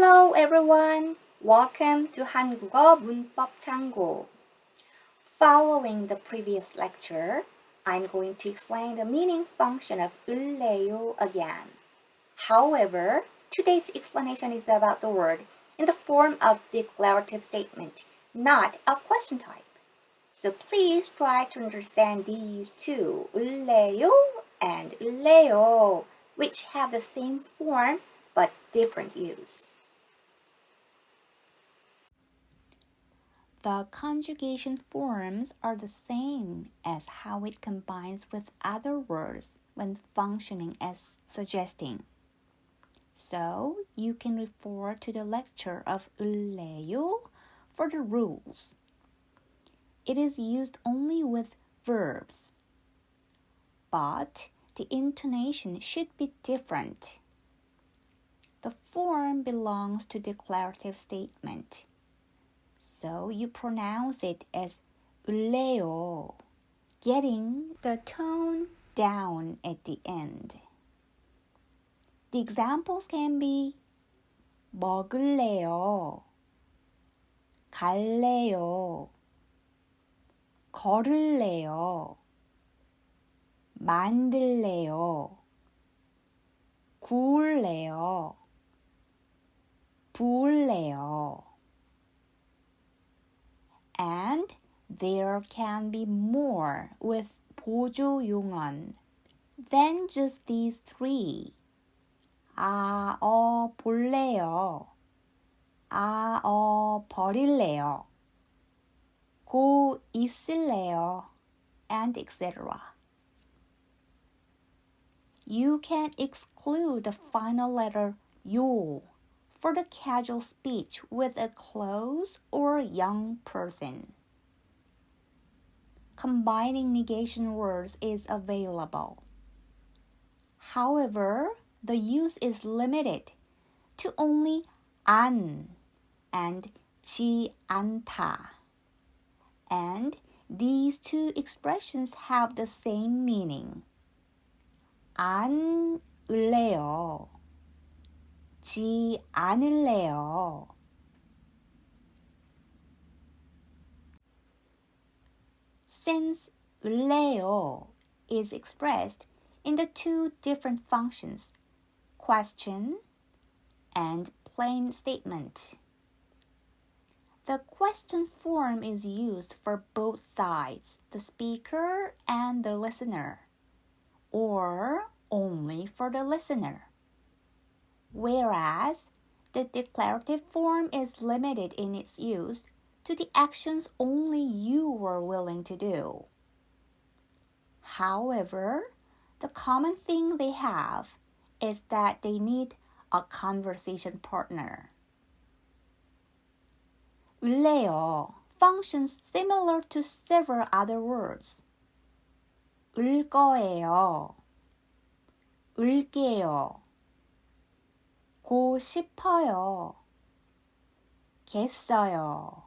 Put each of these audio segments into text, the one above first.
Hello everyone. Welcome to 한국어 문법 창고. Following the previous lecture, I'm going to explain the meaning function of 을래요 again. However, today's explanation is about the word in the form of declarative statement, not a question type. So please try to understand these two, 을래요 and 을래요, which have the same form but different use. The conjugation forms are the same as how it combines with other words when functioning as suggesting. So you can refer to the lecture of 을래요 for the rules. It is used only with verbs, but the intonation should be different. The form belongs to declarative statement. So you pronounce it as 을래요, getting the tone down at the end. The examples can be 먹을래요, 갈래요, 걸을래요, 만들래요, 구울래요, 부을래요. And there can be more with 보조용언 than just these three. 볼래요. 버릴래요. 고 있을래요. And etc. You can exclude the final letter 요 for the casual speech with a close or young person. Combining negation words is available. However, the use is limited to only 안 and 지 않다. And these two expressions have the same meaning. 안 을래요. 지 않을래요. Since 을래요 is expressed in the two different functions, question and plain statement, the question form is used for both sides, the speaker and the listener, or only for the listener. Whereas the declarative form is limited in its use to the actions only you were willing to do. However, the common thing they have is that they need a conversation partner. 을래요 functions similar to several other words. 을 거예요. 을게요. 고 싶어요. 겠어요.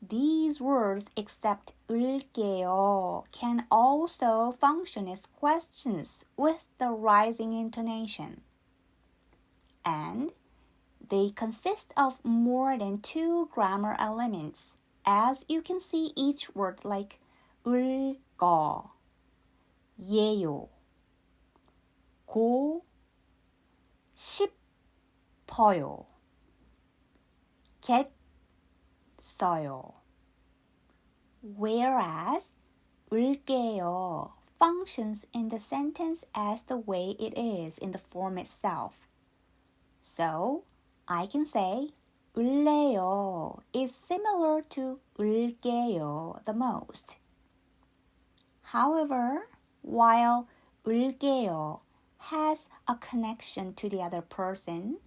These words except 을게요 can also function as questions with the rising intonation. And they consist of more than two grammar elements, as you can see each word like 을거, 예요, 고 싶어요, 겠어요. Whereas 을게요 functions in the sentence as the way it is in the form itself. So I can say 을래요 is similar to 을게요 the most. However, while 을게요 has a connection to the other person,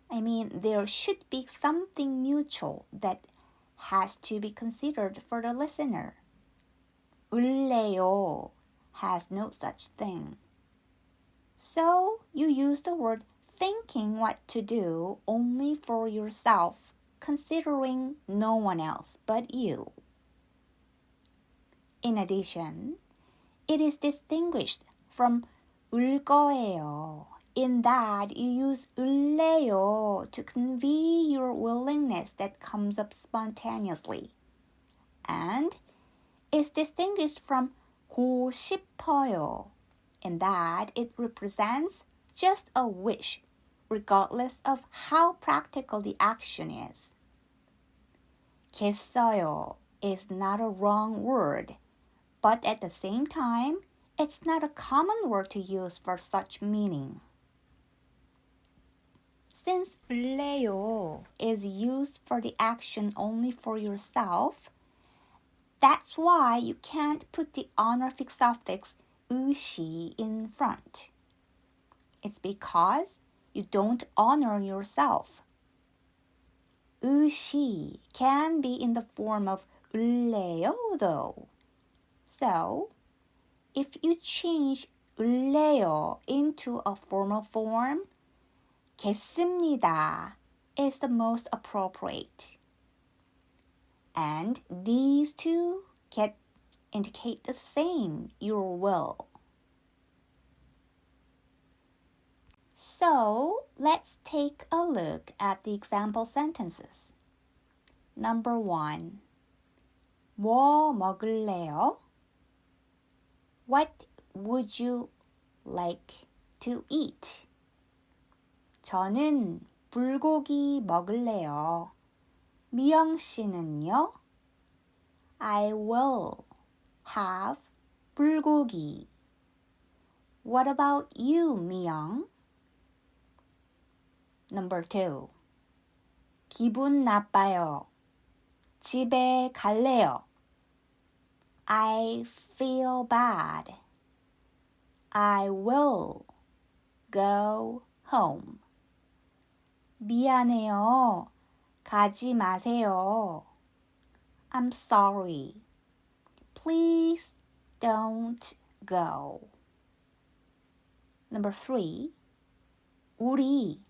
there should be something mutual that has to be considered for the listener. 을래요 has no such thing. So you use the word thinking what to do only for yourself, considering no one else but you. In addition, it is distinguished from 울 거예요 in that you use 을래요 to convey your willingness that comes up spontaneously. And is distinguished from 고 싶어요 in that it represents just a wish, regardless of how practical the action is. 겠어요 is not a wrong word, but at the same time, it's not a common word to use for such meaning. Since 을래요 is used for the action only for yourself, that's why you can't put the honorific suffix 으시 in front. It's because you don't honor yourself. 으시 can be in the form of 을래요 though. So, if you change 을래요 into a formal form, 겠습니다 is the most appropriate. And these two can indicate the same, your will. So, let's take a look at the example sentences. Number 1. 뭐 먹을래요? What would you like to eat? 저는 불고기 먹을래요. 미영 씨는요? I will have 불고기. What about you, 미영? Number 2. 기분 나빠요. 집에 갈래요. I feel bad. I will go home. 미안해요. 가지 마세요. I'm sorry. Please don't go. Number 3. 우리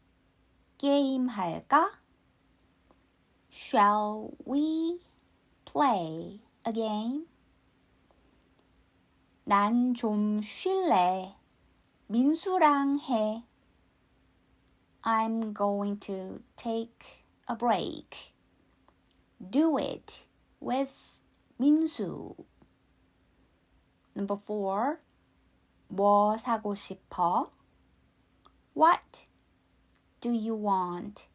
게임할까? Shall we play a game? 난 좀 쉴래. 민수랑 해. I'm going to take a break. Do it with 민수. Number 4. 뭐 사고 싶어? What do you want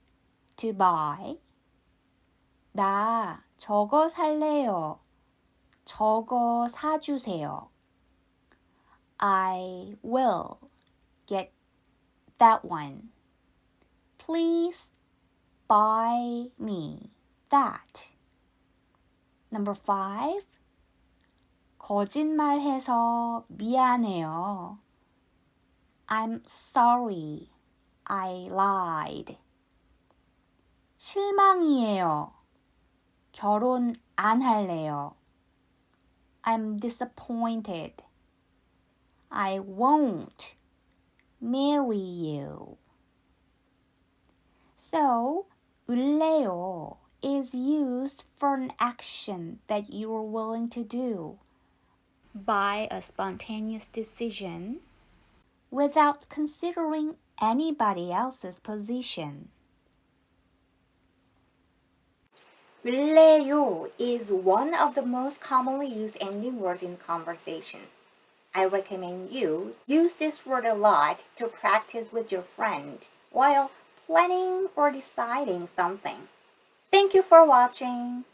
to buy? 나 저거 살래요. 저거 사주세요. I will get that one. Please buy me that. Number 5. 거짓말해서 미안해요. I'm sorry. I lied. 실망이에요. 결혼 안 할래요. I'm disappointed. I won't marry you. So, 을래요 is used for an action that you are willing to do by a spontaneous decision without considering anybody else's position. 을래요 is one of the most commonly used ending words in conversation. I recommend you use this word a lot to practice with your friend while planning or deciding something. Thank you for watching.